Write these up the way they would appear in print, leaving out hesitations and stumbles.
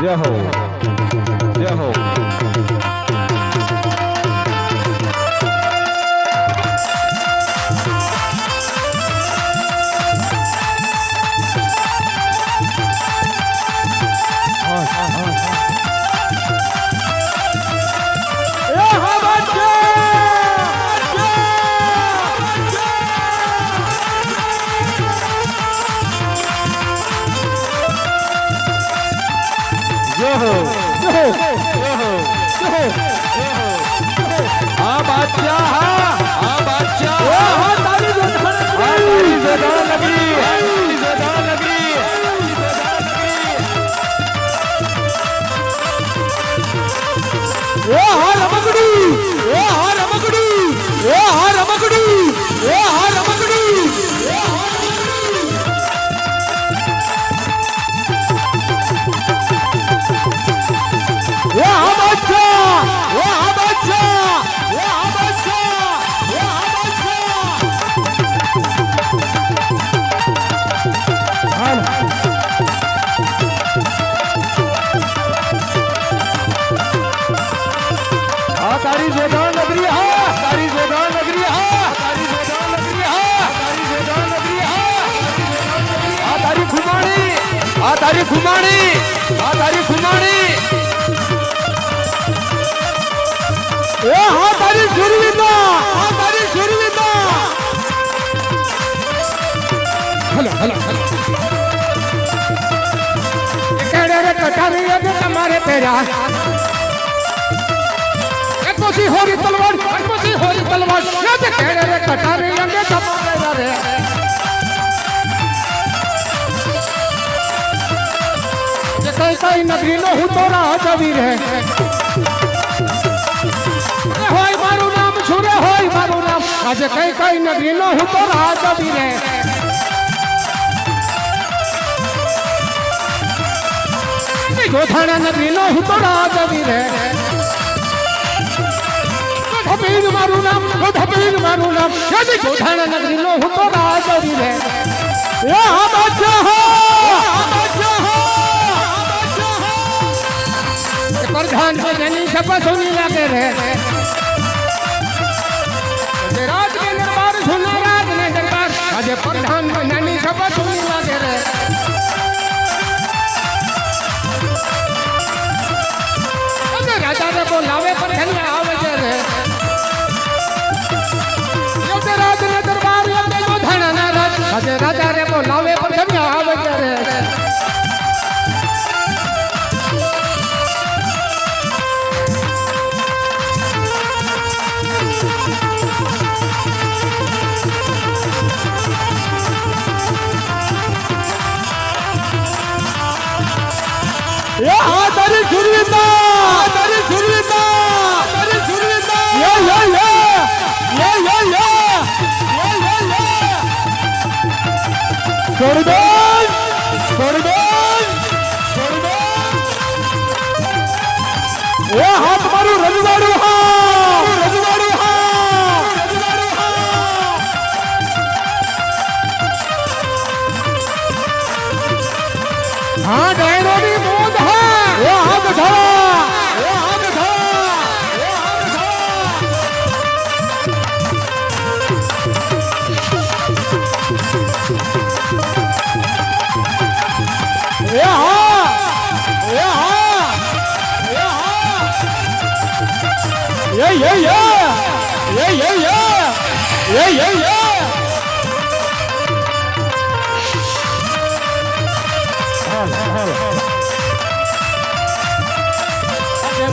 जय हो जय हो तारी घुमाणी ए हाँ तारी सुरविंदा हेलो केड़े रे कटारी अगे तुम्हारे पेरा कोसी होरी तलवार ये ते केड़े रे कटारी अगे तुम्हारे रे कई नगरी नो हूँ तो राजवीर है होय मारू नाम छुरे होय मारू नाम आज कई नगरी नो हूँ तो राजवीर है गोथाना नगरी नो हूँ तो राजवीर है गोधबीर मारू नाम यदि गोथाना नगरी नो हूँ तो राजवीर है ये हम अच्छा हो प्रधान जनी शपथ सुनी लगे रहे राज के दरबार सुना राज ने दरबार आज प्रधान जनी शपथ सुनी लगे रहे राजा ने बोलावे पर धन्य आवे रे राज ने दरबार लगे जो धना ना राज आज राजा ने बोलावे पर धन्य आवे रे तारी सुरविंदा हाथ मारू रजवाड़ू हाँ डायरोनी मोद है वो हाथ धरा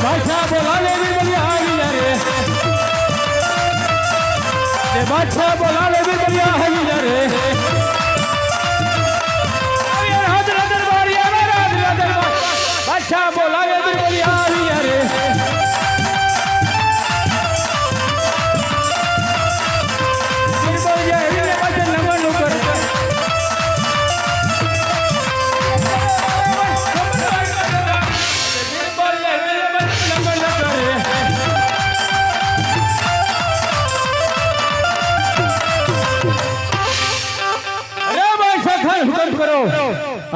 बादशाह बोला ले भी बढ़िया बादशाह बोला ले भी बढ़िया रे बादशाह बोला ले भी बढ़िया रे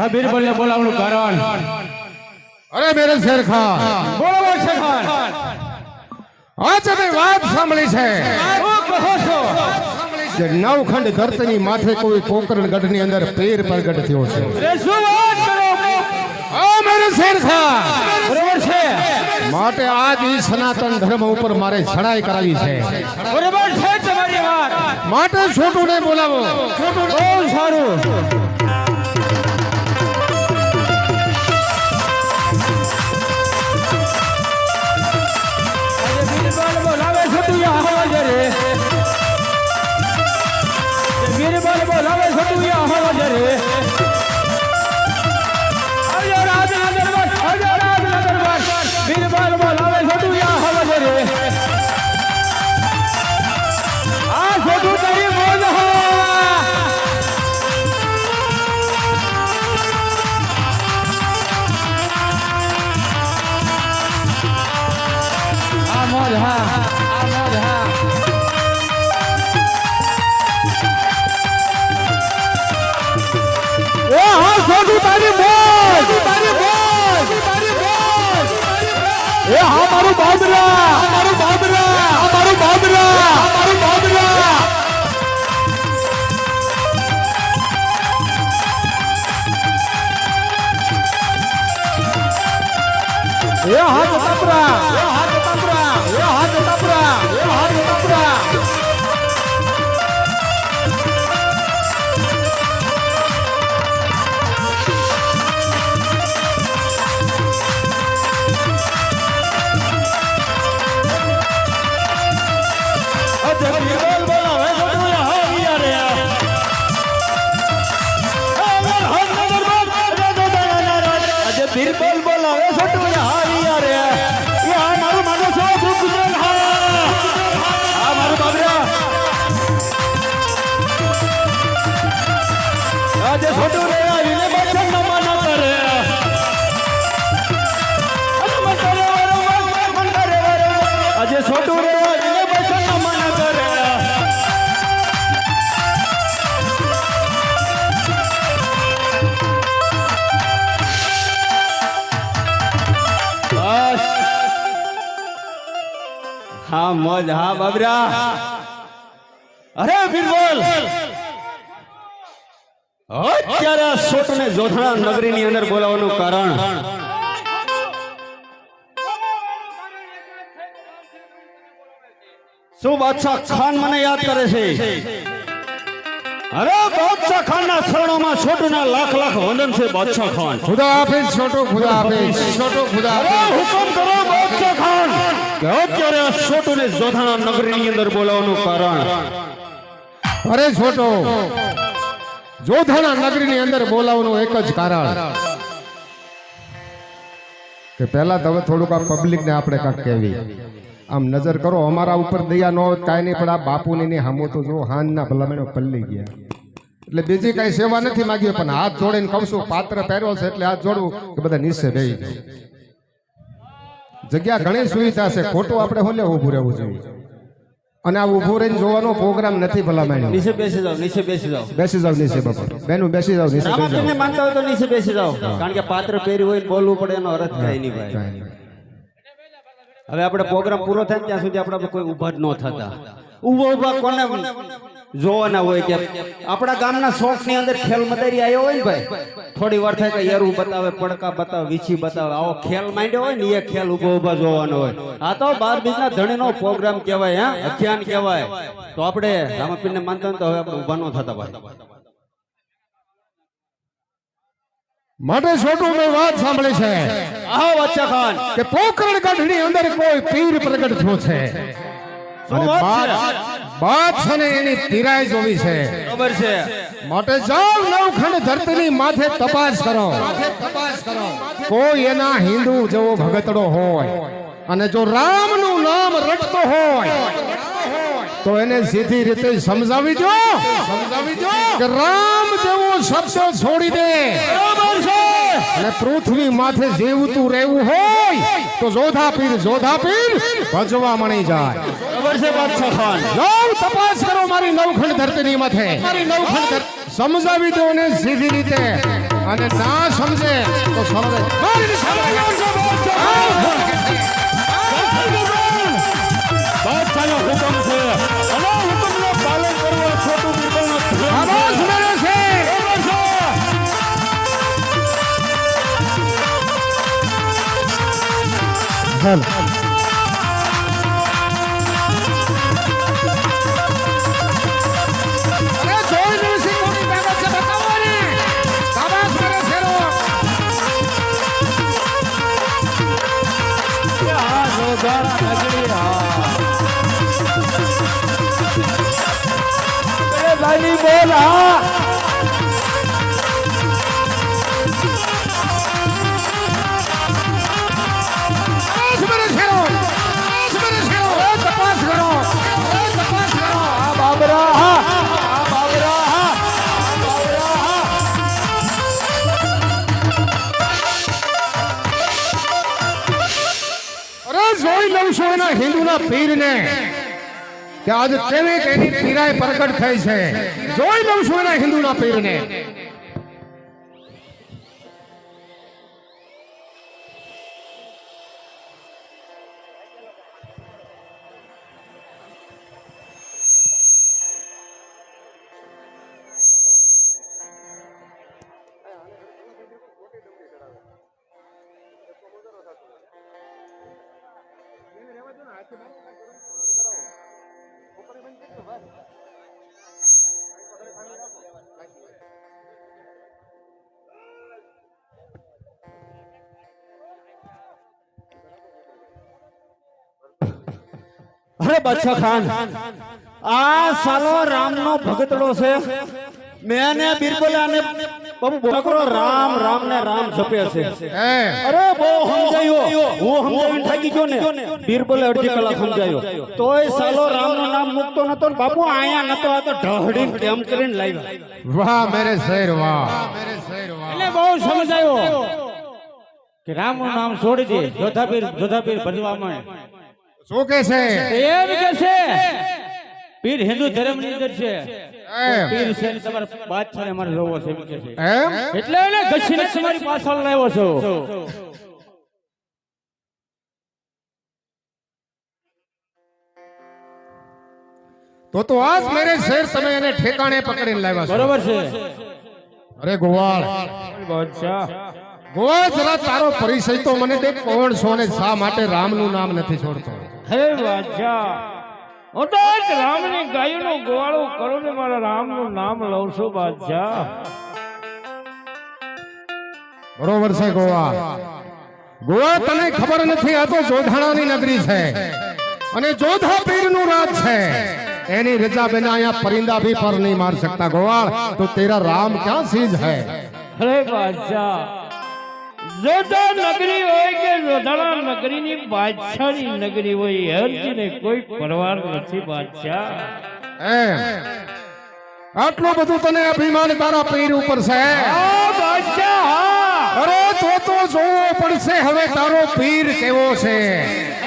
આ બીરબલને બોલાવવાનું કારણ અરે મેરે શેર ખાન, બોલો શેર ખાન, આજ અમે વાત સાંભળી છે શું કહો છો? કે નવખંડ ધરતીની માથે કોઈ પોકરણગઢની અંદર પેર પ્રગટ થયો છે. અરે શું વાત કરો? આ મેરે શેર ખાન, બરોબર છે, માટે આજ ઈ સનાતન ધર્મ ઉપર મારે ચડાઈ કરાવી છે. બરોબર છે તમારી વાત. માટે છોટુને બોલાવો. બહુ સારું. બોલાવે છે તું આવાજ રે, બીરબલ બોલાવે છે તું આવાજ રે. અરે રાજના દરબાર, અરે રાજના દરબાર, બીરબલ બોલાવે છે તું આવાજ રે. આ છોટું તારી મોજ હો. આ મોજ હા, આ મોજ હા. એ હા છોટું તારી બોલ, તારી બોલ, તારી બોલ. એ હા મારું બાબરા, મારું બાબરા, મારું બાબરા, મારું બાબરા. એ હાથ તપરા, એ હાથ તપરા, એ હાથ તપરા, એ હાથ તપરા. બીરબલ બોલાવે છે તું આવાજ રે. આજે બીરબલ બોલાવે છે તું આવાજ રે. એ આ મારું માનો છો ગુજરલ હા. આ મારું બાબરા. આજે છોટું રે આવીને બચન ન માના કરે. આજે છોટું રે આવીને બચન ન માના કરે. બસ હા મોજ હા બાબરા. અરે બીરબલ, અત્યારે આ છોટને જોધણા નગરીની અંદર બોલાવવાનું કારણ શું? બાદશાહ ખાન મને યાદ કરે છે. અરે બાદશાહ ખાનના શરણોમાં છોટુના લાખ લાખ વંદન છે. બાદશાહ ખાન, ખુદા હાફિઝ છોટુ, ખુદા હાફિઝ છોટુ, ખુદા અરે હાફિઝ. હુકમ કરો બાદશાહ ખાન કે અત્યારે આ છોટુને જોધણા નગરીની અંદર બોલાવવાનું કારણ. અરે છોટો, જોધાણા નગરીની અંદર બોલાવવાનું એક જ કારણ કે પહેલા તો હવે થોડુંક આ પબ્લિકને આપણે કાંઈક કહેવી. આમ નજર કરો, અમારા ઉપર દયા ન હોય કાંઈ નહીં, પણ આ બાપુની હામો તો જો હાનના ભલામણો પલ્લી ગયા. એટલે બીજી કાંઈ સેવા નથી માંગી, પણ હાથ જોડીને કહું છું, પાત્ર પહેર્યો છે એટલે હાથ જોડવું કે બધા નીચે બેસી જાય. જગ્યા ઘણી સુવિધા છે, ખોટું આપણે હોલે ઊભું રહેવું જોઈએ. અને આ ઊભું રહીને જોવાનો પ્રોગ્રામ નથી ભલામણ. નીચે બેસી જાઓ, નીચે બેસી જાઓ. બેસી જાવ નીચે બાપા, બેનું બેસી જાવ નીચે. બેસી રામાપીરને જાવ. માનતા હોય તો નીચે બેસી જાઓ, કારણ કે પાત્ર પહેર્યું હોય ને બોલવું પડે એનો અર્થ કાંઈ નહીં ભાઈ. કાંઈ નહીં. હવે આપણે પ્રોગ્રામ પૂરો થાય ને ત્યાં સુધી આપણે કોઈ ઊભા જ ન થતા. ઊભા કોને જોવાના હોય કે આપણા ગામના શોખ ની અંદર ખેલ મદારી આવ્યો હોય ને ભાઈ, થોડી વાર થાય કે યારું બતાવે, પડકા બતાવે, વીછી બતાવે, આવો ખેલ માંડ્યો હોય ને એ ખેલ ઊભા જોવાનો હોય. આ તો 12 બીજના ધણીનો પ્રોગ્રામ કહેવાય, હા અખ્યાન કહેવાય. તો આપણે રામાપીરને માનતા હોય તો હવે આપણે ઊભા ન થતા ભાઈ. માટે છોટું મેં વાત સાંભળી છે આહો બાદશાહ ખાન કે પોકરણગઢની અંદર કોઈ પીર પ્રગટ થયો છે. અને વાત છે ને એની તિરાય જોવી છે. ખબર છે. માટે જાઓ નવખંડ ધરતીની માથે તપાસ કરો. કોઈ એના હિન્દુ જેવો ભગતડો હોય અને જો રામનું નામ રટતો હોય તો એને સીધી રીતે સમજાવી દો કે રામ જેવો શબ્દ છોડી દે. અને પૃથ્વી માથે જીવતું રહેવું હોય તો જોધા પીર ભજવા મળી જાય. ખબર છે બાદશાહ ખાન. જાઓ તપાસ કરો મારી નવખંડ ધરતીની માથે. સમજાવી દો ને સીધી રીતે. અને ના સમજે તો સમજે મારી સામે બાદશાહનો હુકમ છે અને હુકમનું પાલન કરવું છોટું બિરબલનો ધર્મ આવાજ મારે છે અરે જોઈ લો સિંહોની તાકાત છે બતાવો ને આવાજ મારે છે રો આ જોધારા નગરી એ લાલી બોલ હા આવાજ મારે છે રો આવાજ મારે છે રો તપાસ કરો તપાસ કરો આ બાબરા હા આ બાબરા હા આ બાબરા હા અરે જોઈ લઉં છું એના હિન્દુના પીરને કે આજ કેવી એની પીરાય પ્રગટ થઈ છે જોઈ લઉં છું એના હિન્દુના પીરને અરે બાદશાહ ખાન આ સાલો રામનો ભગતડો છે મેં ને બિરબલાને બહુ બકરો રામ રામ ને રામ જપે છે અરે બહુ સમજાયો હું સમજાવીને થાકી ગયો ને બિરબલે અડધી કલાક સમજાયો તોય સાલો રામનું નામ મૂકતો નતો ને બાપુ આયા નતો આ તો ઢહડીને ટેમ કરીને લાવ્યા વાહ મેરે શેર વાહ એટલે બહુ સમજાયો કે રામનું નામ છોડી દે જોધાપીર ભજવા માંડે શું કે છે એમ કે છે પીર હિન્દુ ધર્મ ની અંદર છે પીર છે ને તમારા બાદશાહને મારે જોવો છે એમ કે છે એમ એટલે એને ઘસીને તમારી પાછળ લાવ્યો છો તો આજ મેરે શેર તમે એને ઠેકાણે પકડીને લાવ્યા છો બરોબર છે અરે ગોવાળ બાદશાહ ગોવાળ જરા તારો પરિચય તો મને દે કોણ છો ને શા માટે રામનું નામ નથી છોડતો હે બાદશાહ હું તો એક રામની ગાયનું ગોવાળું કરું ને મારા રામનું નામ લઉં છું બાદશાહ બરોબર છે ગોવાળ ગોવાળ તને ખબર નથી આ તો જોધાણાની નગરી છે અને જોધા પીરનું રાજ છે એની રજા बिना यहाँ परिंदा भी पर नहीं मार सकता गवाल तो तेरा राम क्या चीज है અરે બાદશાહ જોધા નગરી હોય કે જોધાણા નગરીની બાદશાહની નગરી હોય હરજીને કોઈ પરવાર નથી બાદશાહ એમ આટલું બધું તને અભિમાન તારા પીર ઉપર છે આ બાદશાહ અરે તો જોવો પડશે હવે તારો પીર કેવો છે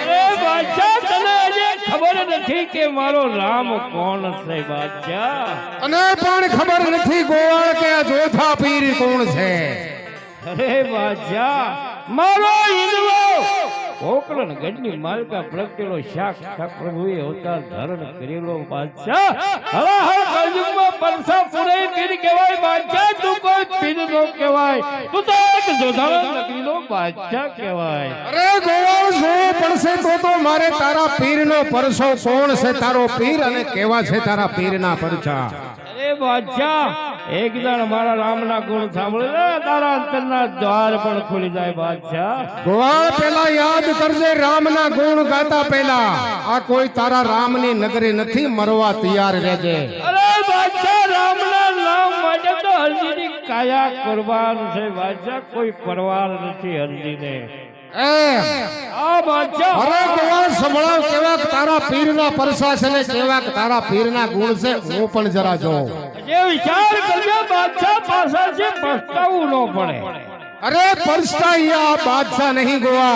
અરે બાદશાહ તને હજી ખબર નથી કે મારો રામ કોણ છે બાદશાહ અને પણ ખબર નથી ગોવાળ કે આ જોધા પીર કોણ છે અરે બાદશાહ મારો હિંદવો કોકરણ ગઢની માલકા પ્રગટેલો સાક્ષાત પ્રભુએ અવતાર ધારણ કરેલો બાદશાહ હવા હર કળયુગમાં પરસા પુરાઈ પીર કહેવાય બાદશાહ તું કોઈ પીર નો કહેવાય તું તો એક જોધાણા નગરીનો બાદશાહ કહેવાય અરે ગોવાળ જોવો પડશે તો મારે તારા પીરનો પરસો કોણ છે તારો પીર અને કેવા છે તારા પીરના પરચા અરે બાદશાહ એક જણ મારા રામના ગુણ સાંભળે તારા અંતરના દ્વાર પણ ખુલી જાય બાદશાહ ગોવાળ પેલા યાદ કરજે રામના ગુણ ગાતા પહેલા આ કોઈ તારા રામની નગરી નથી મરવા તૈયાર રહેજે અરે બાદશાહ રામના નામ માટે તો હરજીની કાયા કુરબાન છે બાદશાહ કોઈ પરવાર નથી હરજીને એમ આ બાદશાહ અરે ગોવાળ સંભળાવ કેવા તારા પીરના પરસા છે ને કેવા તારા પીરના ગુણ છે હું પણ જરા જોઉં જે વિચાર કરજો બાદશાહ પાછા છે પસ્તાવું ન પડે अरे परस्ता या बादशाह नहीं गोवा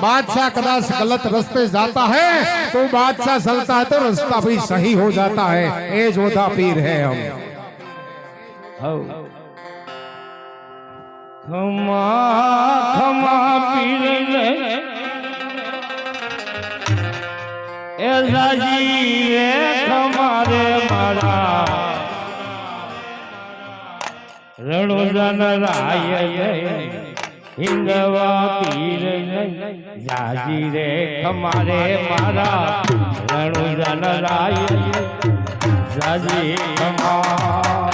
बादशाह कदाच गलत रास्ते जाता है तो बादशाह चलता है तो रास्ता भी सही हो जाता है ये जोधा पीर है हम ખમા ખમા પીરને એ જાજી રે ખમારે મારા રણોજન રાય હિંદવા પીરને જાજી રે ખમારે મારા રણોજન રાય જાજી ખમા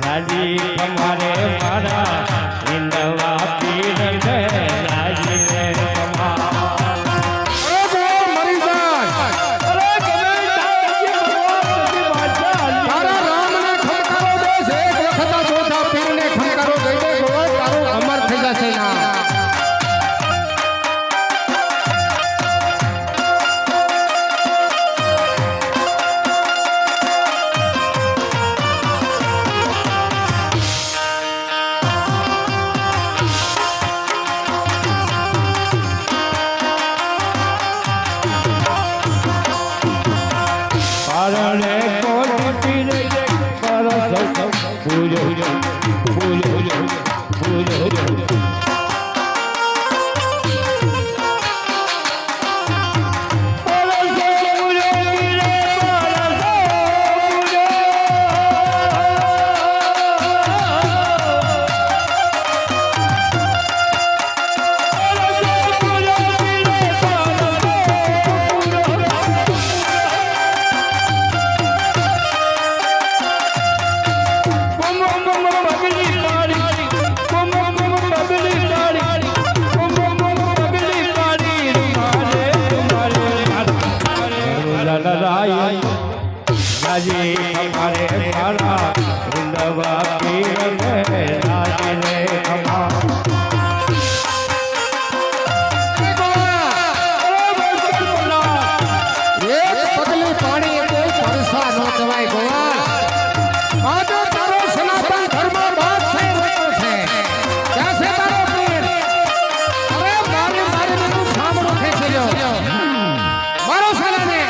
રાજી તમારે મારા હિંદવા પીર ને રાજી રે અમર થઈ જશે ના રાજી અમારે મારા હિંદવા પીર ને રાજી રે ખમા એક પગલું પાણી કોઈ પરસા ન કહેવાય ગોવાળ આજો તારો સનાતન ધર્મ બાદશાહ રહ્યો છે ક્યાં છે તારો પીર અરે મારી મારી મને સામનો ખેંચી લ્યો મારો સાલાને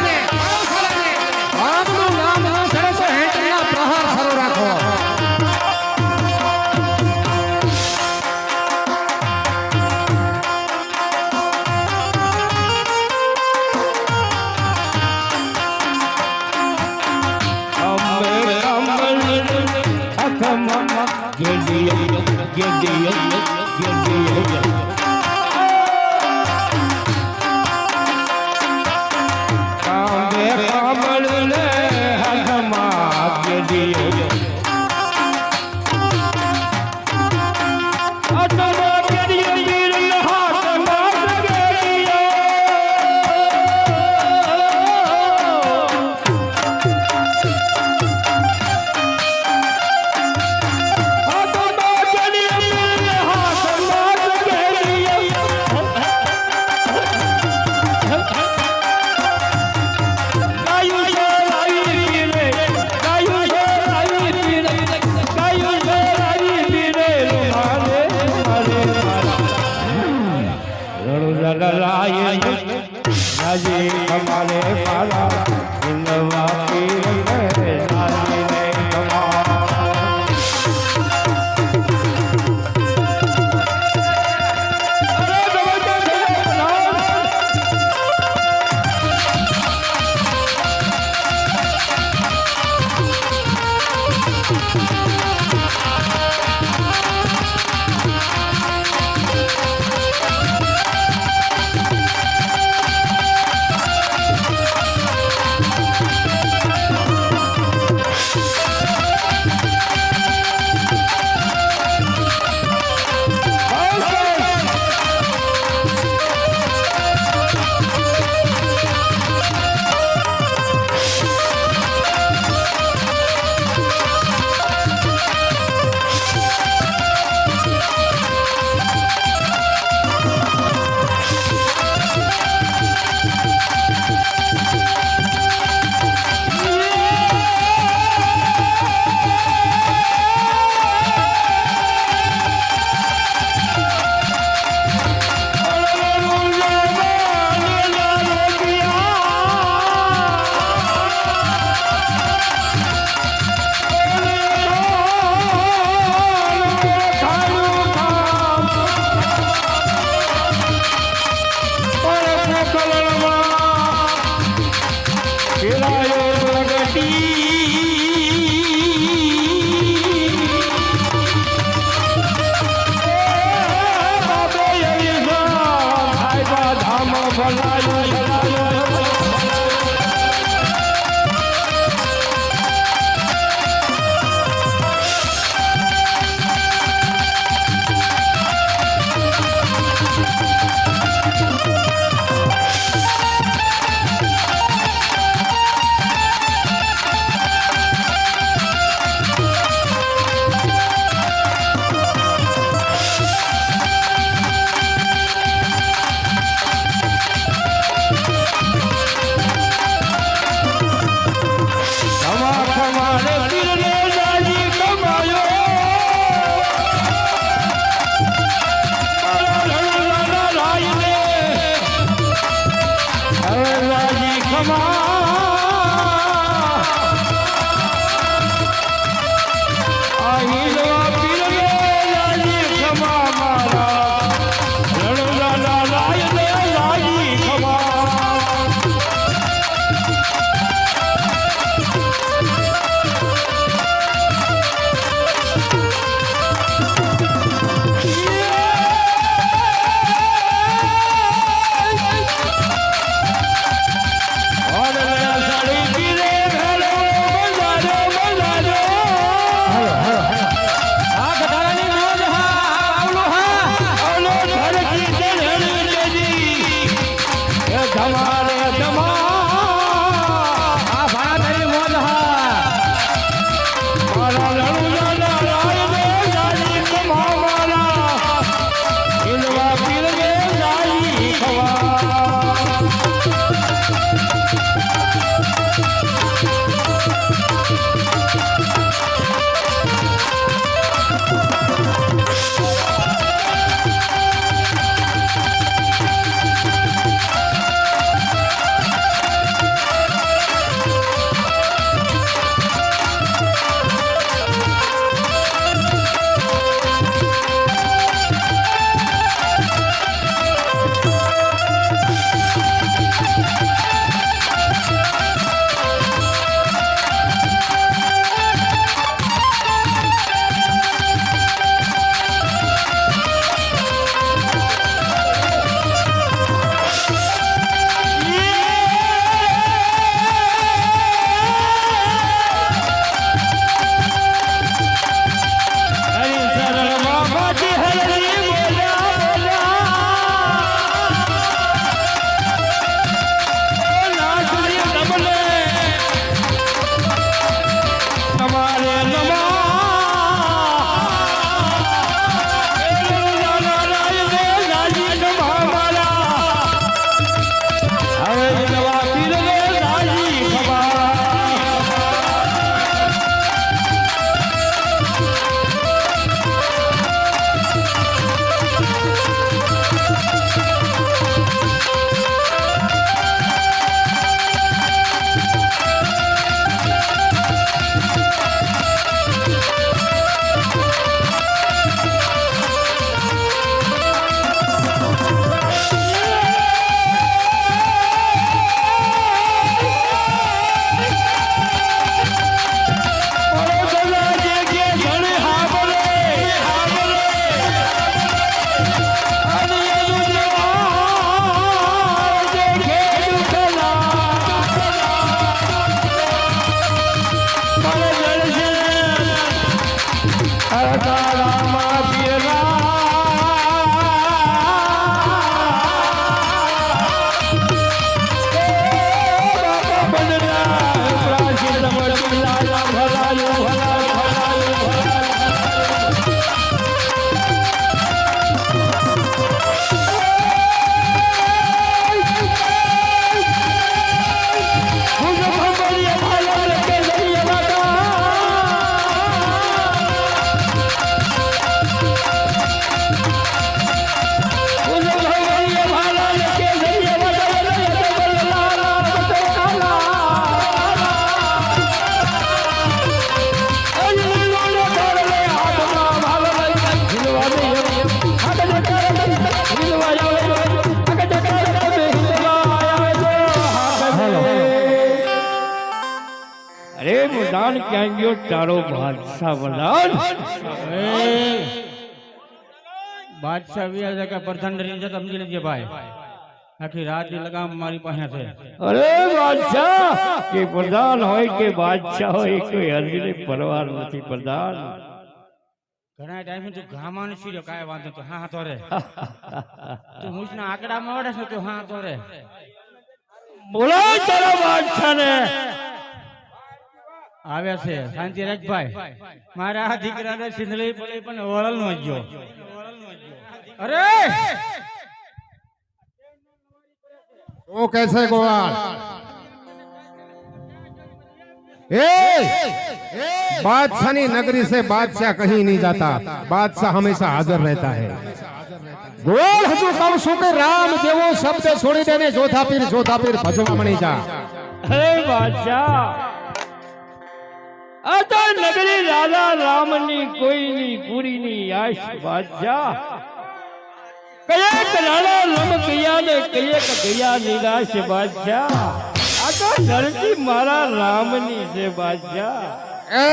આપનું નામ ના સરસ હેઠળના પ્રહાર શરૂ રાખો રાજી અમારે મારા હિંદવા પીર ને રાજી રે ખમા જાન ક્યાં ગયો તારો બાદશાહ વલાલ બાદશાહ વ્યાજ કે પ્રધાન ડરી જતો સમજી લેજે ભાઈ આખી રાત ની લગામ મારી પાસે છે અરે બાદશાહ કે પ્રધાન હોય કે બાદશાહ હોય કોઈ હરજીને પરવાર નથી પ્રધાન ઘણા ટાઈમે તું ગામાં નથી કાંઈ વાંધો તો હા તો રે તું મૂછના આંકડામાં વડે છે તું હા તો રે બોલાય તારા બાદશાહ ને આવ્યા છે શાંતિ રાખ ભાઈ મારા આ દીકરાને સિંધલી પડી પણ વળલ નો ગયો અરે वो कैसे गोवाल बादशाह की नगरी से बादशाह कहीं नहीं जाता बादशाह हमेशा हाजिर रहता है गोवाल हजू कहूं છું કે રામ જેવો શબ્દ છોડી દેને જોધાપીર ભજવા મણી જા અરે બાદશાહ આ તો નગરી રાજા રામની કોઈની પૂરીની આશ બાદશાહ કયેક રાણા રમ ગયા ને કયેક ગયા નિરાશ બાદશાહ આ તો ધરતી મારા રામની છે બાદશાહ એ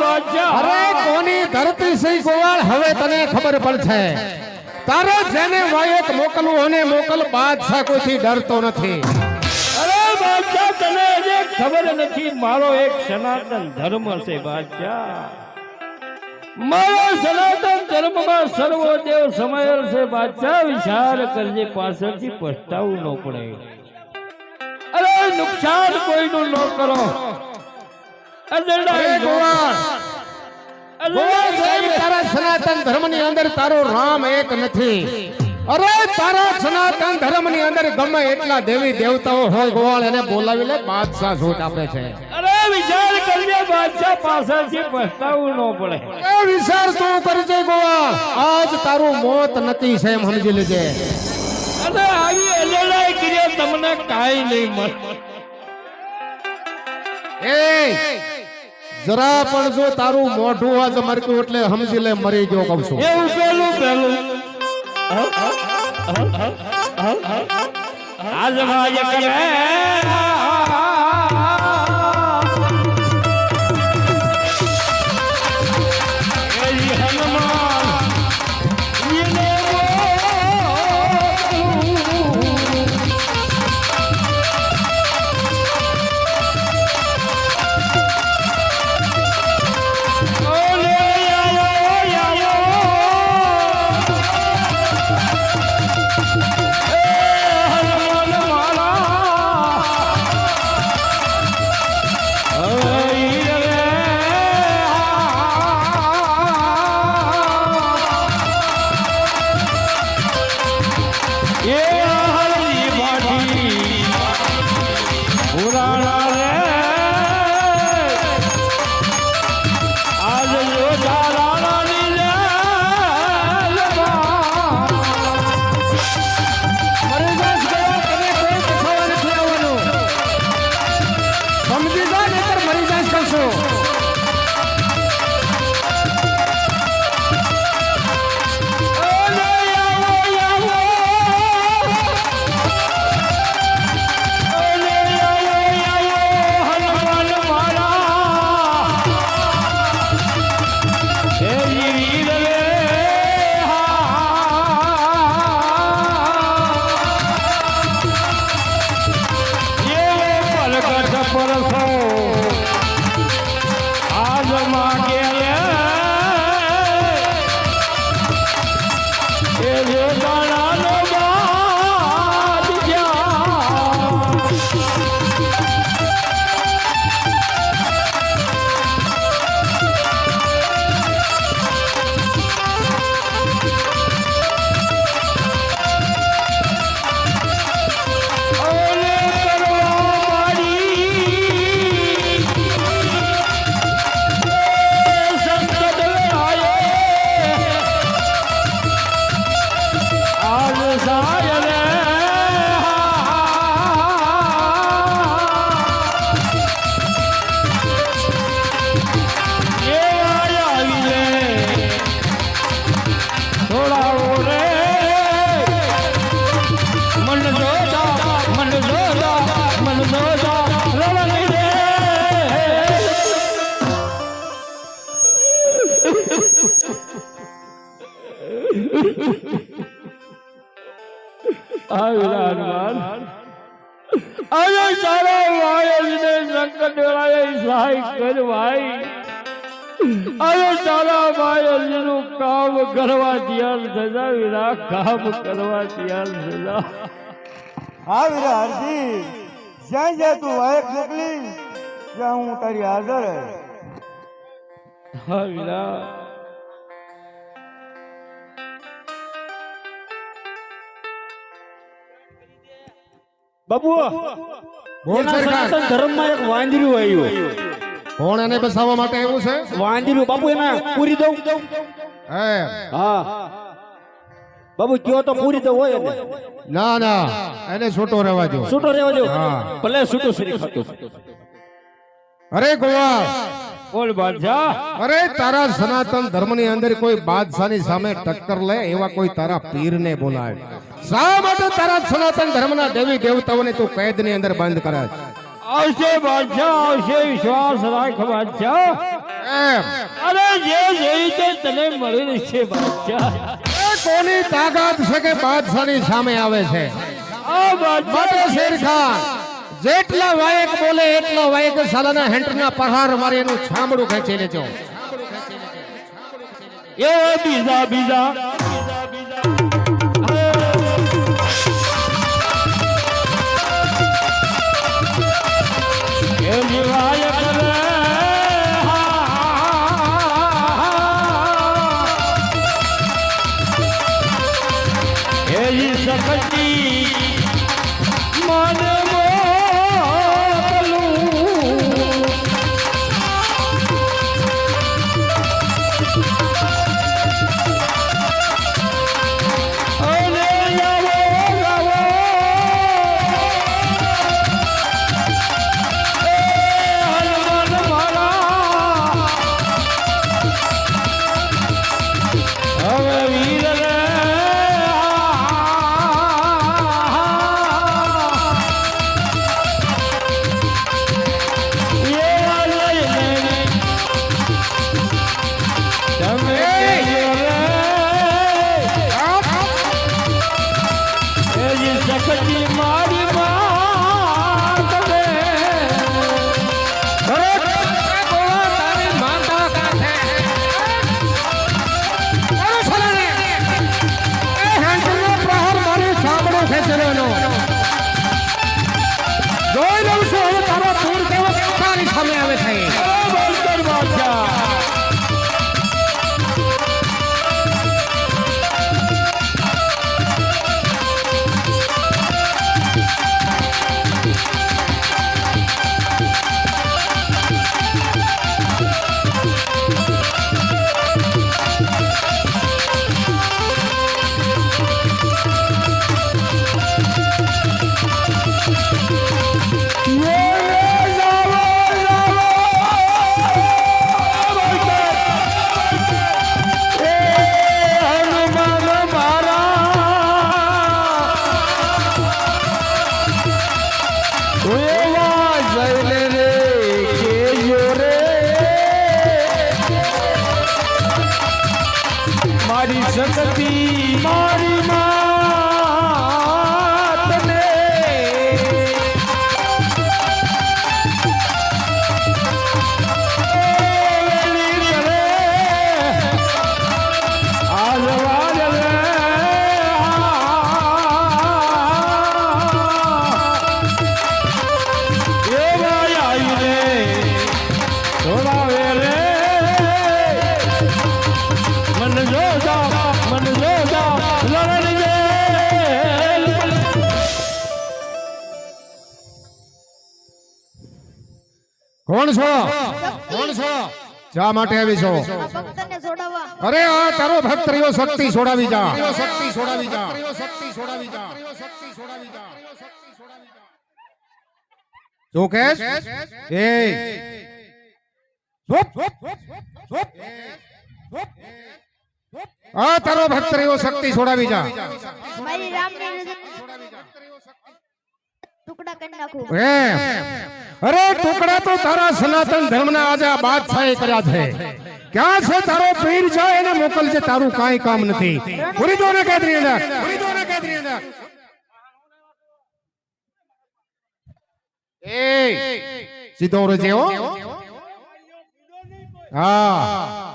બાદશાહ અરે કોની ધરતી છે ગોવાળ હવે તને ખબર પડશે તારે જેને વાયક મોકલવું અને મોકલ બાદશાહ કોઈથી ડરતો નથી અરે બાદશાહ તને હજી ખબર નથી મારો એક સનાતન ધર્મ છે બાદશાહ મારો સનાતન ધર્મમાં સર્વદેવ સમાયેલ છે બાદશાહ વિચાર કરજે પાછળથી પછતાવું ન પડે અરે નુકસાન કોઈનું ન કરો અરે ગોવાળ ગોવાળ સાહેબ, તારા સનાતન ધર્મની અંદર તારો રામ એક નથી અરે તારા સનાતન ધર્મની અંદર ગમે એટલા દેવી દેવતાઓ હોય ગોવાળ એને બોલાવી લે બાદશાહ છૂટ આપે છે અરે વિચાર કરજે બાદશાહ પાછળથી પછતાવું ન પડે એ વિચાર તું કરજે ગોવાળ આજ તારું મોત નથી છે એમ સમજી લેજે અને આવી અલડાઈ કરીએ તમને કાંઈ નહીં મળે એ જરા પણ જો તારું મોઢું આજ મરક્યું એટલે સમજી લે મરી ગયો કહું છું એવું પેલું આજ માય કરે એલી હનુમાન ઈને આ વીરા હનુમાન અરે તારા વાયલને સંકટ વેળાએ સહાય કર ભાઈ અરે તારા વાયલનું કામ કરવા તૈયાર થજા વીરા કામ કરવા તૈયાર થજા હા વીરા હરજી જ્યાં જ્યાં તું વાયક મોકલી ત્યાં હું તારી હાજર હે હા વીરા બાબુ બોલ એના સરકાર સનાતન ધર્મમાં એક વાંદર્યું આવ્યું કોણ એને બસાવવા માટે આવ્યું છે વાંદર્યું બાપુ એના પૂરી દઉં હે હા બાબુ કયો તો પૂરી દઉં હોય એને ના ના એને છૂટો રહેવા દો છૂટો રહેવા દો હા. ભલે છૂટું શ્રી ખાતું અરે ગોવાળ બોલ બાદશાહ અરે તારા સનાતન ધર્મની અંદર કોઈ બાદશાહની સામે ટક્કર લે એવા કોઈ તારા પીરને બોલાવે શા માટે તારા સનાતન ધર્મના દેવી દેવતાઓને તું કેદની અંદર બંધ કરે છે? આવશે બાદશાહ આવશે વિશ્વાસ રાખ બાદશાહ એમ અરે જે જોઈ તે તને મળી રહેશે બાદશાહ એ કોની તાકાત છે કે બાદશાહની સામે આવે છે આ બાદશાહ માટે શેરખાન જેટલા વાયક બોલે એટલો વાયક સાલાના હેન્ટના પ્રહાર મારી એનું છામડું ખેંચી લેજો એ બીજા બીજા એ જીવાય કરે એ ઈ સકતી માને જોઈ લઉં છું હવે તારો પૂર કેવો તારી સામે આવે છે મારી સકતી મારી માતને કોણ છો કોણ છો શા માટે આવી છો ભક્તને છોડાવવા અરે આ તારો ભક્ત રહ્યો શક્તિ છોડાવી જા શક્તિ છોડાવી જા શક્તિ છોડાવી જા શક્તિ છોડાવી જા શું કહેશ એ ચૂપ આ તારો ભક્ત રહ્યો શક્તિ છોડાવી જા મારી રામની નજર ટુકડા કરી નાખું અરે ટુકડા તો તારા સનાતન ધર્મના આજે આ બાદશાહે કર્યા છે ક્યાં છે તારો પીર જાય એને મોકલજે તારું કાંઈ કામ નથી પૂરી દો ને કેદરી અંદર પૂરી દો ને કેદરી અંદર એ સીધો રહેજે હો. હા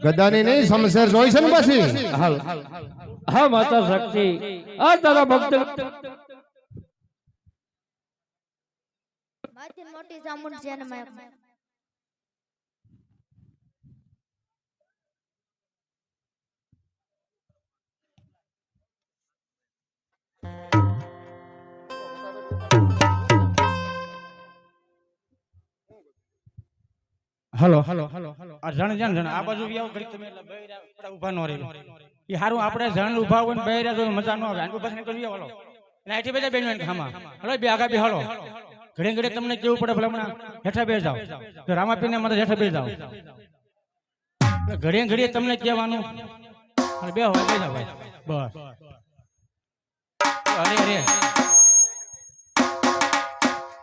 ગદાની નહીં સમશેર જોઈ છે ને પછી. હાલ હા માતા શક્તિ આ તારા ભક્ત માથી મોટી ચામુંડ છે ને મેં હલો હલો હલો આ જણ જણ જણ આ બાજુ બી આવો ઘડીક તમે એટલે બૈરા થોડા ઊભા ન રહેલો ઈ હારું આપણે જણ ઊભા હોય ને બૈરા જો મજા ન આવે આને બસ નીકળી આવો અને આથી બધા બેન ખામાં હલો બે આગા બે હલો ઘડી ઘડી તમને કેવું પડે ભલા હમણાં હેઠા બે જાઓ તો રામાપીને મારે હેઠા બે જાઓ ઘડીએ ઘડીએ તમને કહેવાનું અને બે હોય બે જાઓ બસ અરે અરે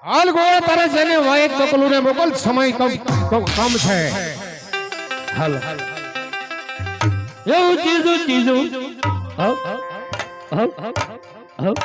હાલ ગોળા તારે જેને વાયક મોકલું ને મોકલ. સમય કમ છે. હાલ એવું ચીજું ચીજું હાવ હાવ હાવ હાવ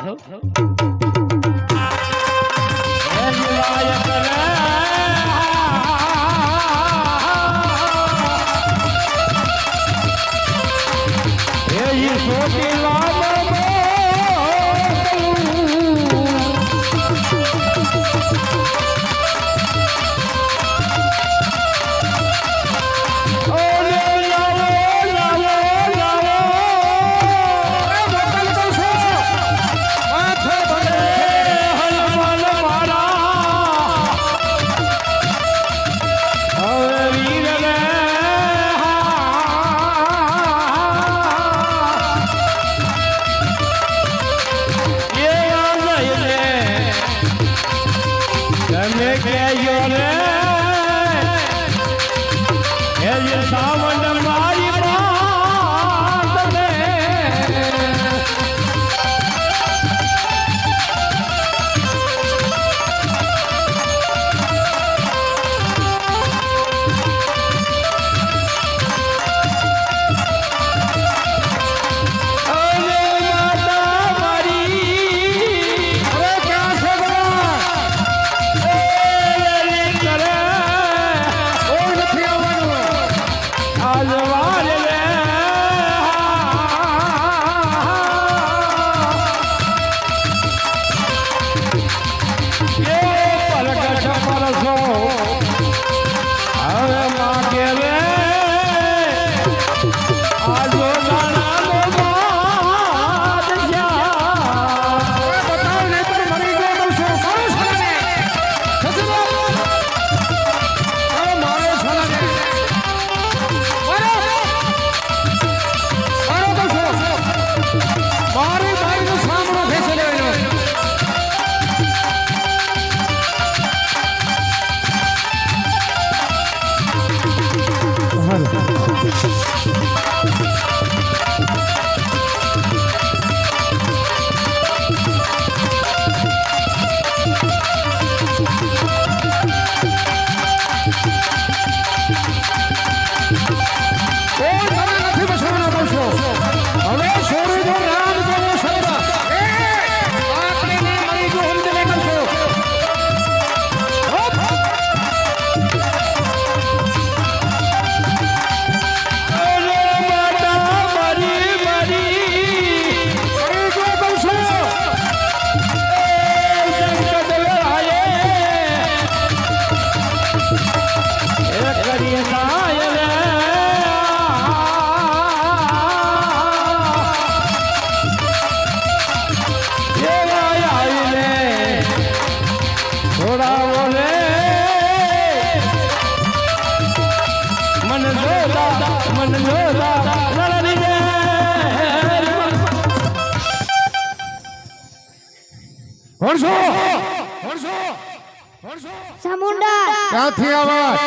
ચામુંડા ક્યાંથી આવાજ?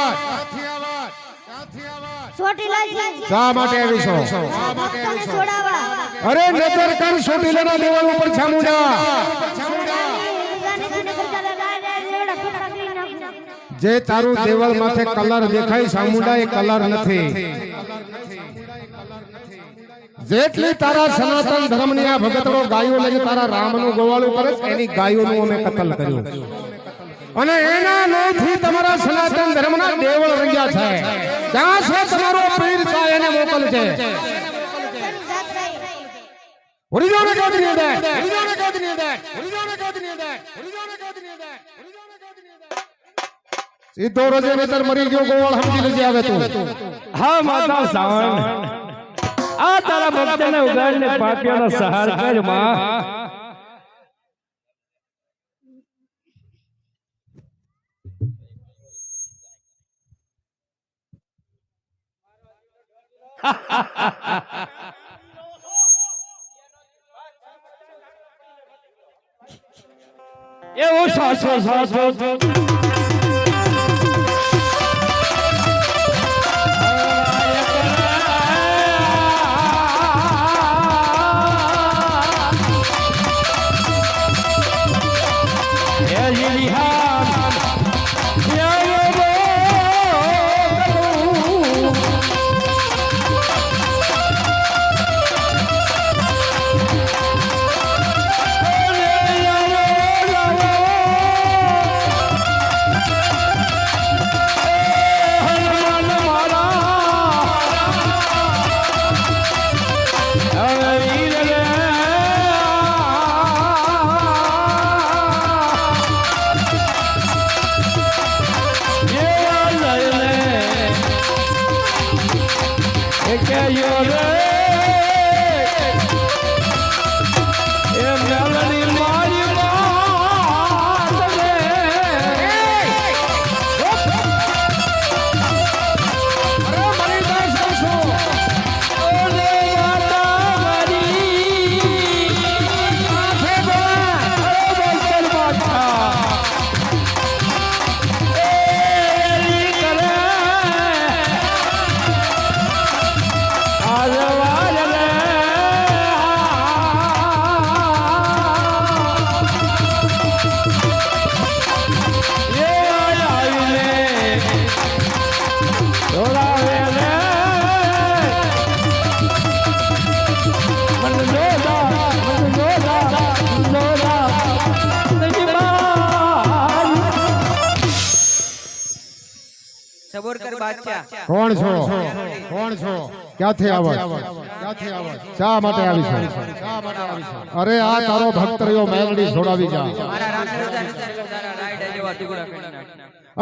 ચોટીલા છે શા માટે આવી છો? ભક્તોને છોડાવવા અરે નજર કર ચોટીલાના દેવળ ઉપર ચામુંડા. જે તારું દેવળ માથે કલર દેખાય ચામુંડા એ કલર નથી. જેટલી તારા સનાતન ધર્મની આ ભગતડો ગાયો લઈને તારા રામનું ગોવાળું કરે એની ગાયોનું અમે કતલ કર્યું. અને એના લોહીથી તમારા સનાતન ધર્મના દેવળ રંગ્યા છે. ત્યાં છે તમારો પીર ચાય એને મોકલજે. ઓરિજોને કાદની અંદર, ઓરિજોને કાદની અંદર, ઓરિજોને કાદની અંદર, ઓરિજોને કાદની અંદર, ઓરિજોને કાદની અંદર. સીધો રોજે નતર મરી ગયો ગોવાળ સમજી લેજે આવે તું. હા માતા સાવણ આ તારા ભક્તને ઉગાડીને પાપિયાનો સહાર કર માં. એવું સાસો સાસો સબોરકર બાદશાહ કોણ છો? કોણ છો? ક્યાંથી આવો? ક્યાંથી આવો? શા માટે આવી છો? શા માટે આવી છો? અરે આ તારો ભક્ત રહ્યો મેલડી છોડાવી જા. મારા રામને રોજા નસર તારા રાઈડ જેવા ટુકડા કરી નાખ.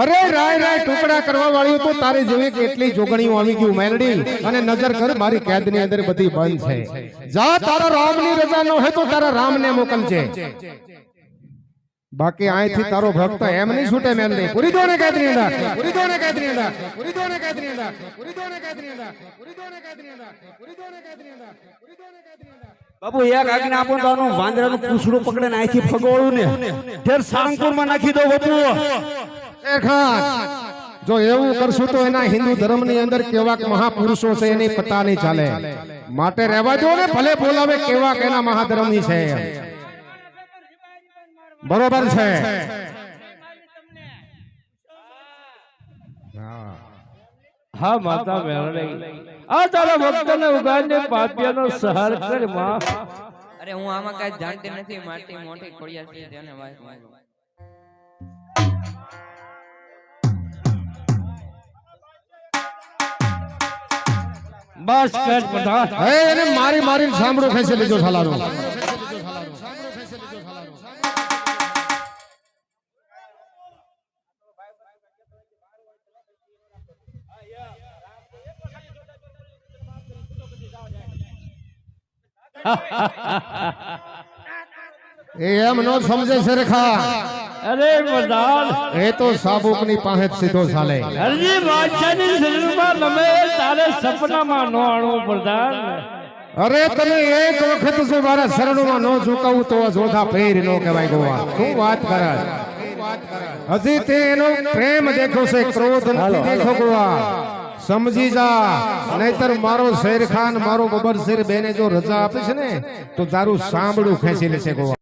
અરે રાય રાય ટુકડા કરવા વાળ્યું તો તારી જેવી કેટલી જોગણીઓ આવી ગયું મેલડી. અને નજર કર મારી કેદની અંદર બધી બંધ છે. જા તારા રામની રજા ન હોય તો તારા રામને મોકલજે. બાકી અહીંથી તારો ભક્ત એમ નહીં છૂટે મેલડી. પૂરી દોને કેદની અંદર, પૂરી દોને કેદની અંદર, પૂરી દોને કેદની અંદર, પૂરી દોને કેદની અંદર, પૂરી દોને કેદની અંદર, પૂરી દોને કેદની અંદર, પૂરી દોને કેદની અંદર. બાપુ એક આજ્ઞા આપો તો આનું વાંદરાનું પૂંછડું પકડીને અહીંથી ફગોળું ને ફેર સારંગપુરમાં નાખી દો બાપુ. એ ખાન જો એવું કરશું તો એના હિન્દુ ધર્મની અંદર કેવાક મહાપુરુષો છે એની પતા નહીં ચાલે. માટે રહેવા દો ને, ભલે બોલાવે કેવાક એના મહાધર્મની છે. બરોબર છે. હા માતા મેળવી આ તારા ભક્તને ઉગાડીને પાપિયાનો સહાર કર માં. અરે હું આમાં કાંઈ જાણતી નથી. માટી મોટી ખોડિયાર છે તેને વાત માંગો. બસ કર બધા. હે એને મારી મારીને સાંભળો ખેંચી લીધો સાલાનો. એ એમ નો સમજે છે રેખા. અરે પ્રધાન એ તો સાબુકની પાસે જ સીધો ચાલે. હરજી બાદશાહની શરીરમાં તમે તારે સપનામાં નો આણું પ્રધાન. અરે તને એક વખત જો મારા શરણોમાં ન ઝુકાવું તો જોધા પેર નો કહેવાય ગોવા. શું વાત કરે? હજી તે એનો પ્રેમ દેખો છે, ક્રોધ નથી દેખો ગોવા. સમજી જા, નહીતર મારો શેરખાન મારો બબર શેર બેને જો રજા આપે છે ને તો તારું સાંભળું ખેંચી લેશે ગોવા.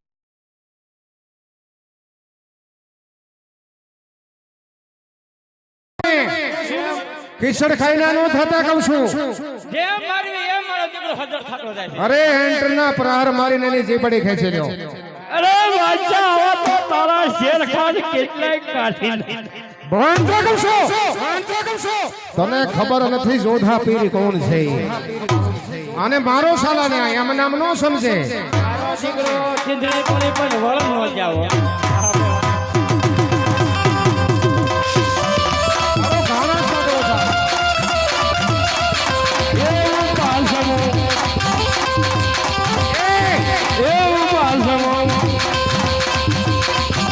કિશોર ખાઈના નો થતા કહું છું. જેમ મારી એમ મારો દીકરો હજર થતો જાય છે. અરે એન્ટરના પ્રહાર મારીને એની જીબડી ખેંચી લ્યો. અરે બાદશાહ આવો તો તારા શેર ખાન કેટલાય કાઢી ભાંજા કરશો તને ખબર નથી જોધા પીર કોણ છે અને મારો સાલા ને એમ નામ નો સમજે દીકરો ચિંધણી પડી પણ વળમ નો જાવો તારો ઘાણા સાદો હતા. એવું પાલસમો એવું પાલસમો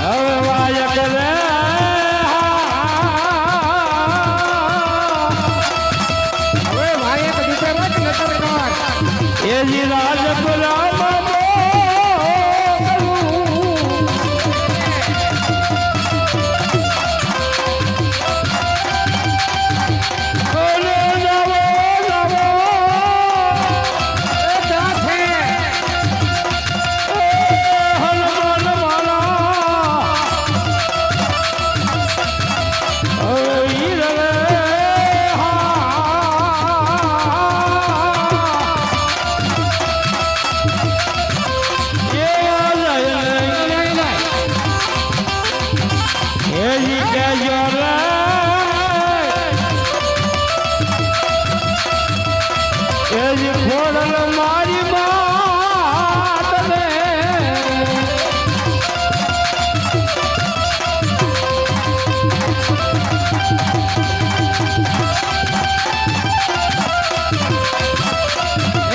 હવે વાય કરે હવે ભાઈ એક દીકરા રાખ નતર કર. એ જી રાજપુરા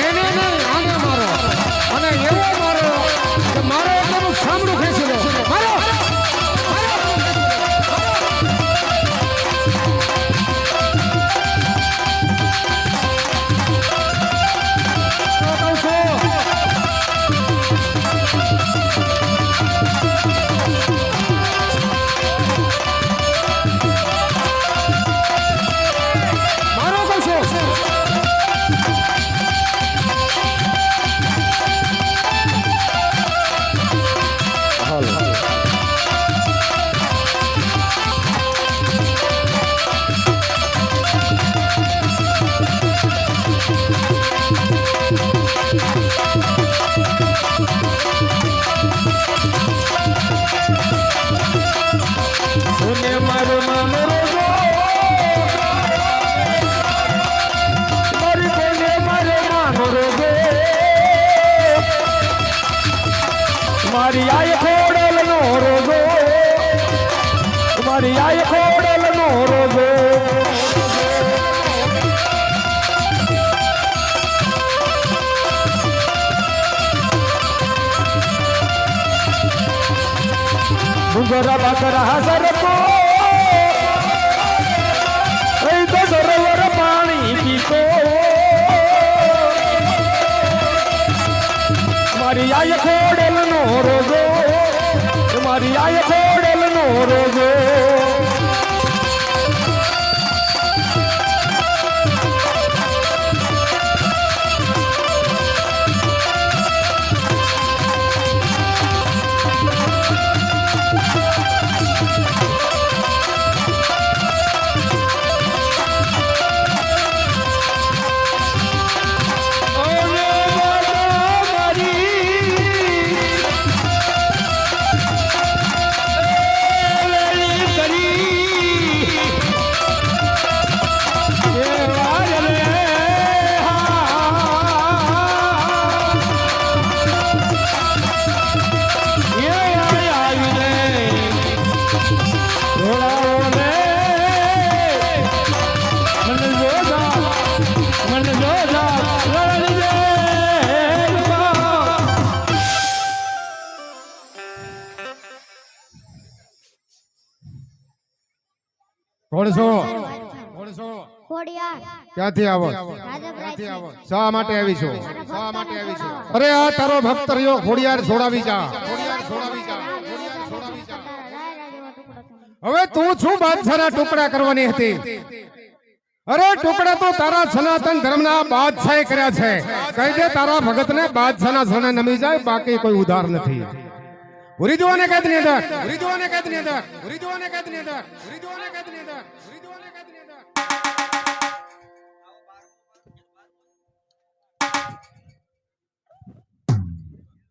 એને નહીં, આને મારો. અને એવો મારો કે મારો એકલાનું સામણું ખેંચી લે. મારો. કહું છું. મારો કહું છું. મારી આય ખોડલ નો રોગો મારી આય ખોડલ નો રોગો મુગરા બાકરા હસર કો એ તો સરોવર પાણી પીતો મારી આય ખોડલ નો રોગો મારી આય ખોડલ નો રોગો કોણ છો? ખોડિયાર ક્યાંથી આવો? રાજપરાથી શા માટે આવી છો? શા માટે આવી છો? અરે આ તારો ભક્ત રહ્યો ખોડિયાર છોડાવી જા. હવે તું શું બાદશાહના ટુકડા કરવાની હતી? અરે ટુકડા તો તારા સનાતન ધર્મના બાદશાહે કર્યા છે. કહી દે તારા ભગતને બાદશાહના શરણે નમી જાય, બાકી કોઈ ઉધાર નથી. ભૂરી જુઓને કેદની અંદર, ભૂરી જુઓને કેદની અંદર, ભૂરી જુઓને કેદની અંદર, ભૂરી જુઓને કેદની અંદર, ભૂરી જુઓને કેદની અંદર.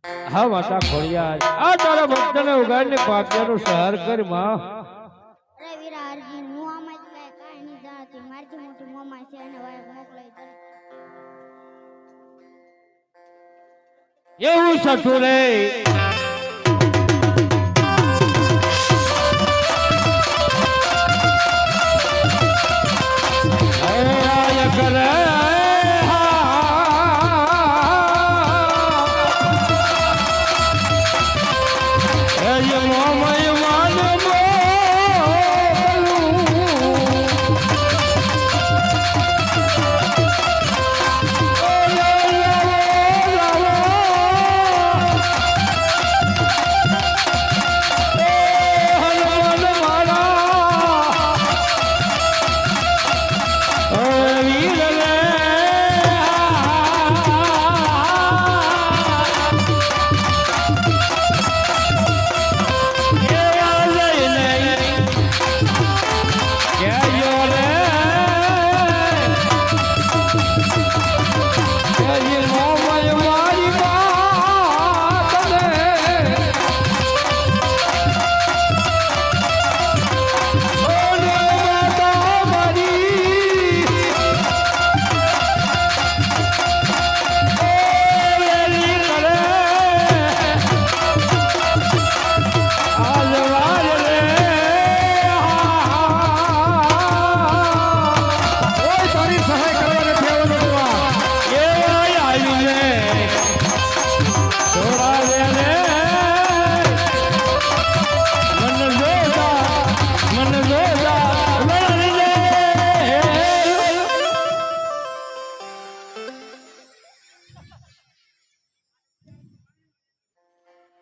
હા માતા ખોડિયાર આ તારા ભક્તને ઉગાડીને પાપિયાનો સહાર કરી માં અરે વીરા અર્જુન હું આમાં જ કાંઈ નહીં જાણતી મારથી મોટી મોમાં છે અને વાય મોકલાઈ દે એવું સઠું રે કરે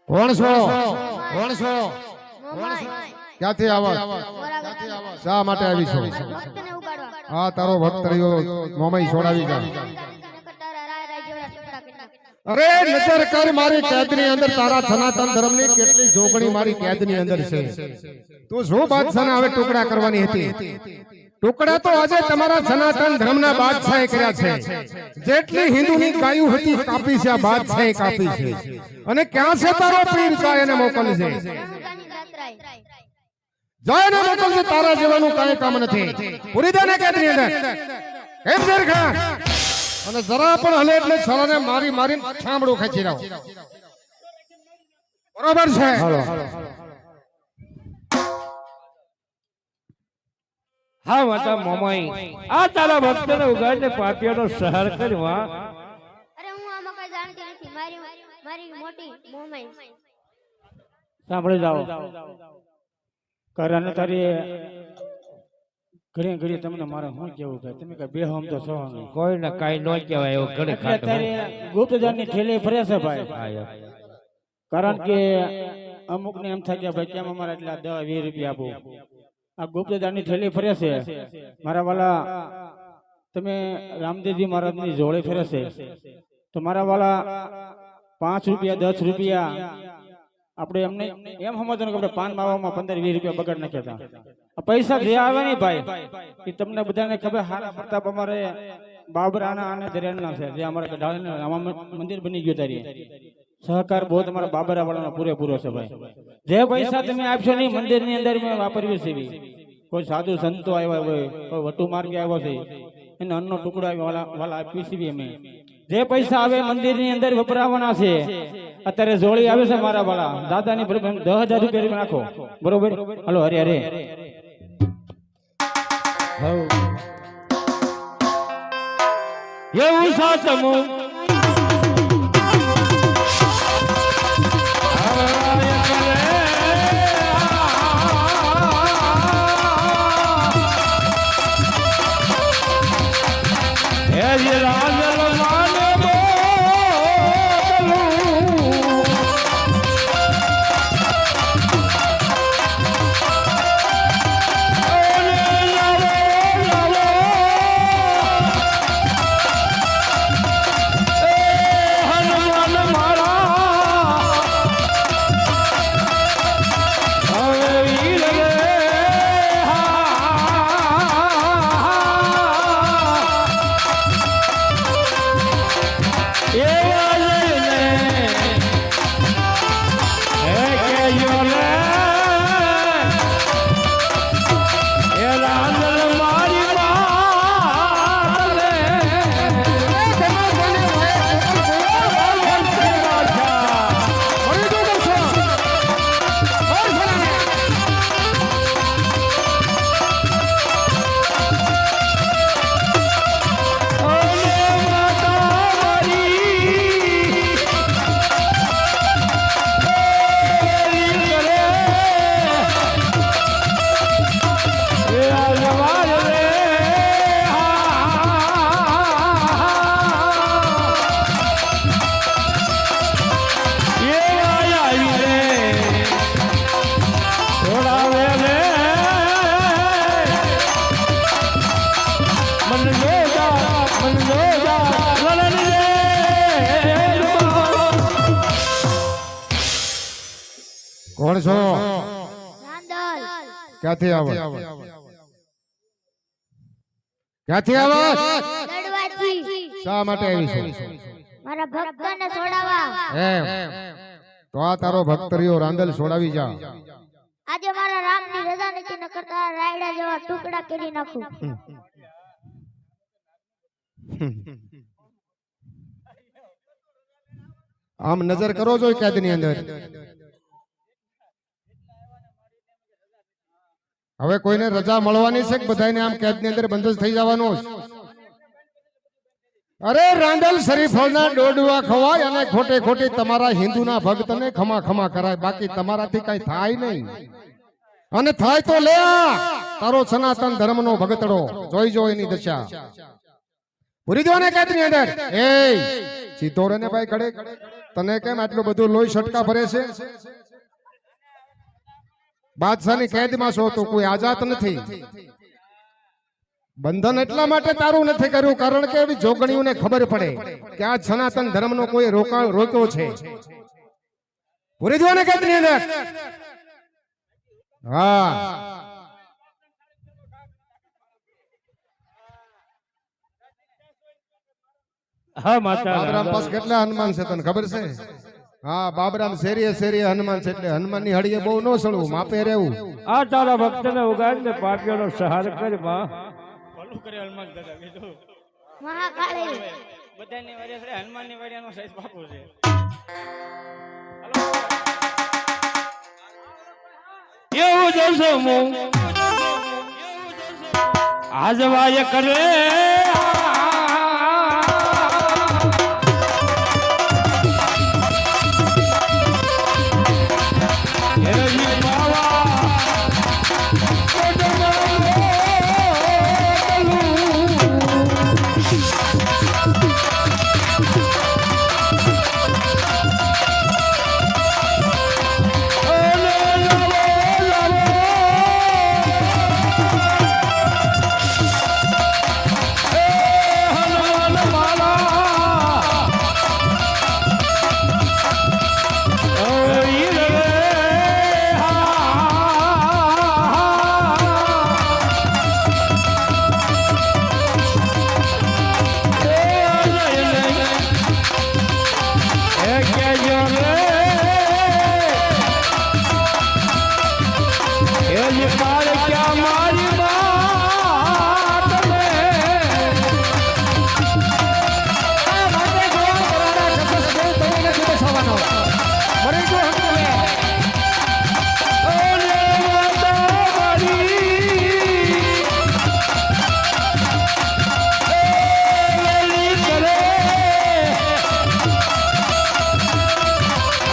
કોણ છો કોણ છો ક્યાંથી આવો શા માટે આવી છો ભક્તને ઉગાડવા હા તારો ભક્ત રહ્યો મોમાઈ છોડાવી જા તારા રાય રાય જેવડા ટુકડા કેટલા અરે નજર કર મારી કેદની અંદર તારા સનાતન ધર્મની કેટલી જોગણી મારી કેદની અંદર છે તું શું બાદશાહને હવે ટુકડા કરવાની હતી ટુકડા તો આજે તમારા સનાતન ધર્મના બાદશાહે કર્યા છે જેટલી હિન્દુની ગાયું હતી કાપી છે આ બાદશાહે કાપી છે અને ક્યાં છે તારો પીર કાયને મોકલજે ગાની જાત્રાએ જયને મોકલજે તારા જેવાનું કાંઈ કામ નથી પૂરી દે ને કેદની અંદર કેમ શેર ખાન અને જરા પણ હલે એટલે છોરાને મારી મારીને ઠામડું ખેંચી રહ્યો બરોબર છે હા માતા મોમાઈ આ તારા ભક્તને ઉગાડીને પાપિયાનો સહાર કરી માં અરે હું આમાં કઈ જાણતી નથી મારી મારી મોટી મોમાઈ સાંભળી જાઓ કારણ તારી ઘડી ઘડી તમને મારે શું કેવું કે તમે કઈ બે હમ તો છો નહીં. કોઈને કાઈ ન કહેવાય એવું ઘડી એટલે ખાતું તારી ગુપ્તધનની ઠેલી ફરે છે ભાઈ કારણ કે અમુક ને એમ થાય કે ભાઈ કેમ અમારે એટલા 10-20 રૂપિયા આપું આ ગુપ્તધનની ઠેલી ફરે છે મારા વાલા તમે રામદેવજી મહારાજની જોડે ફરે છે તો મારા વાલા 5 રૂપિયા 10 રૂપિયા આપણે એમને એમ સમજવાનું કે આપણે પાન માવામાં 15-20 રૂપિયા બગાડ નાખ્યા હતા પૈસા જે આવે નહીં ભાઈ એ તમને બધાને ખબર હારા પ્રતાપ અમારે બાબરાના અને દરિયાના છે જે અમારે ઢાળીને મંદિર બની ગયું તારી સહકાર બહુ તમારા બાબરા વાળાનો પૂરેપૂરો છે ભાઈ જે પૈસા તમે આપશો નહીં મંદિર ની અંદર મેં વાપર્યું છે કોઈ સાધુ સંતો આવ્યા હોય કોઈ વટુ માર્ગે આવ્યો છે એને અન્નનો ટુકડો વાલા આપી છે અમે જે પૈસા આવે મંદિર ની અંદર વપરાવાના છે અત્યારે જોડી આવે છે મારા વાળા દાદાની 10,000 રૂપિયા નાખો બરોબર હાલો હરે હરે એવું સાચમું કોણ છો? રાંદલ ક્યાંથી આવો? ક્યાંથી આવો? દડવાથી શા માટે આવી છો? મારા ભક્તોને છોડાવવા. એમ તો આ તારો ભક્ત રહ્યો, રાંદલ છોડાવી જા. આજે મારા રામની રજા નથી, ન કરતા રાયડા જેવા ટુકડા કરી નાખું. આમ નજર કરો છો કેદની અંદર. હવે કોઈને રજા મળવાની છે કે બધાને આમ કેદની અંદર બંધ થઈ જવાનું? અરે રાંદલ શરીફળના ડોડવા ખવાય અને ખોટે ખોટી તમારા હિન્દુના ભક્તને ખમા ખમા કરાય, બાકી તમારાથી કઈ થાય નહીં. અને થાય તો લે આ તારો સનાતન ધર્મનો ભગતડો, જોઈ જો એની દશા પૂરી દો ને કેદની અંદર. એ સીધો રે ને ભાઈ ખડે, તને કેમ આટલું બધું લોહી છટકા ભરે છે? બાદશાહની કેદમાં છો તો કોઈ આઝાદ નથી. બંધન એટલા માટે તારું નથી કર્યું કારણ કે એવી જોગણીઓને ખબર પડે કે આ સનાતન ધર્મનો કોઈ રોક્યો છે. પૂરી દો ને કેદની અંદર. હા હા માતા બાબરામ પાસ કેટલા હનુમાન છે તને ખબર છે? હા બાબરામ શેરીએ શેરીએ હનુમાન છે, એટલે હનુમાનની હળીએ બહુ ન સળવું, માપે રહેવું. આ તારા ભક્તને ઉગાડીને પાપીઓનો સહાર કર માં. ભલું કરે હનુમાન દાદા બીજું મહાકાળી બધાની વારે છે હનુમાનની વારેનો સાઈઝ બાપુ છે. એવું દસમું આજવાય કરે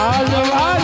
આજવા